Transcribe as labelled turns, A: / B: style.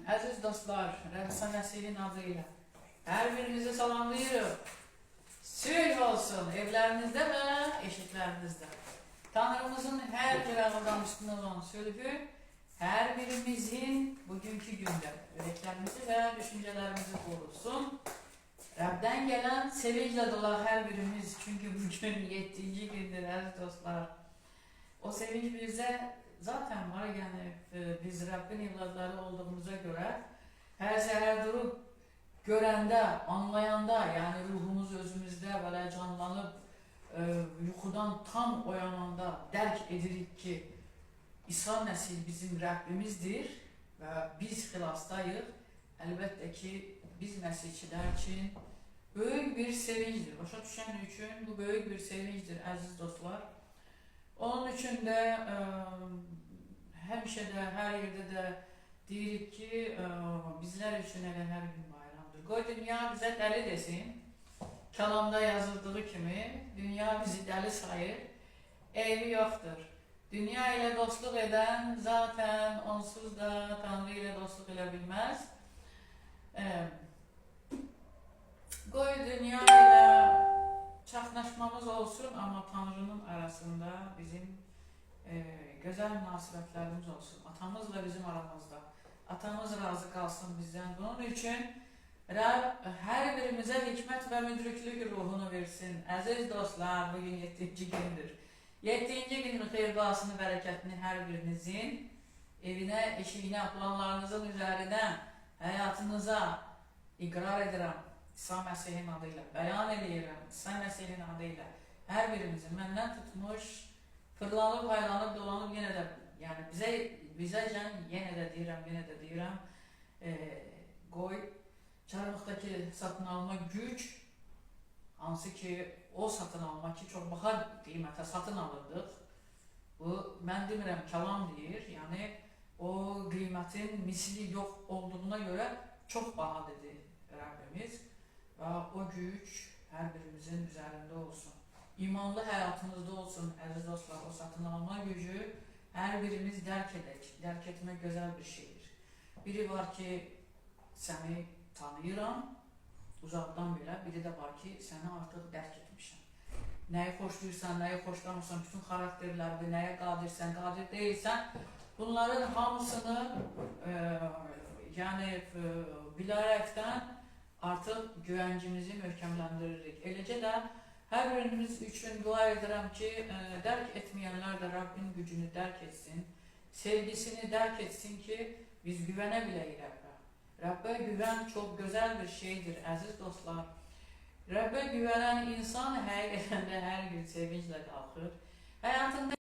A: Aziz dostlar, Rəbbi Məsih'in adıyla her birinizi salamlayırım. Sülh olsun evlerinizde ve eşiklerinizde. Tanrımızın her bir ağızdan üstünde olan sülhü her birimizin bugünkü günde yüreklerimizi ve düşüncelerimizi korusun. Rab'den gelen sevinçle dolu her birimiz, çünkü bugün 7. gündür aziz dostlar. O sevinç bize zaten var, yani biz Rabbin evlatları olduğumuza göre her seher durup görende, anlayanda, yani ruhumuz özümüzde böyle canlanıp yuxudan tam oyananda dərk edirik ki İsa Məsih bizim Rabbimizdir ve biz xilasdayıq. Əlbəttə ki biz Məsihçilər üçün böyük bir sevincdir. Başa düşən üçün bu böyük bir sevincdir əziz dostlar. Onun üçün də həmişə də, hər yerdə də deyirik ki bizlər üçün elə hər gün bayramdır. Qoy dünya bizə dəli desin. Kəlamda yazıldığı kimi dünya bizi dəli sayır. Eybi yoxdur. Dünya ilə dostluq edən zaten onsuz da Tanrı ilə dostluq elə bilməz. Qoy dünya ilə çaxnaşmamız olsun, ama Tanrı'nın arasında bizim güzel münasibətlərimiz olsun. Atamızla bizim aramızda. Atamız razı kalsın bizden. Bunun için Rab her birimize hikmet ve müdrüklük ruhunu versin. Aziz dostlar, bugün 7. gündür. 7. günün xeyir duasını, bərəkətini her birinizin evine, eşiğine, planlarınızın üzerine, hayatınıza iqrar edirəm. İsa Məsih'in adıyla bəyan edirəm. İsa Məsih'in adıyla her birimizin məndən tutmuş, fırlanıp, haylanıp, dolanıp yine de, yani bizəcən yenə də deyirəm, qoy çarmıqdaki satın alma güc, hansı ki o satın alma ki çok baha qiymətə satın alındıq. Bu mən demirəm, kəlam deyir, yani o qiymətin misli yox olduğuna göre çok baha dedi Rabbimiz. Ve o güç her birimizin üzerinde olsun. İmanlı hayatımızda olsun aziz dostlar. O satın alma gücü her birimiz dərk edək. Dərk etmək güzel bir şeydir. Biri var ki seni tanıyıram uzaktan bile, biri de var ki seni artık dərk etmişəm. Nəyi xoşlayırsan, nəyi xoşlamırsan, bütün karakterlerde nəyə qadirsən, qadir değilsən, bunların hamısını yani bilərekten artık güvencimizi möhkəmləndiririk. Eləcə də hər birimiz üçün dua edirəm ki, dərk etməyənlər də Rabbin gücünü dərk etsin, sevgisini dərk etsin ki, biz güvənə biləyik Rabbə. Rabbə güvən çok güzel bir şeydir əziz dostlar. Rabbə güvənən insan həqiqətən də hər gün sevinclə qalxır. Həyatında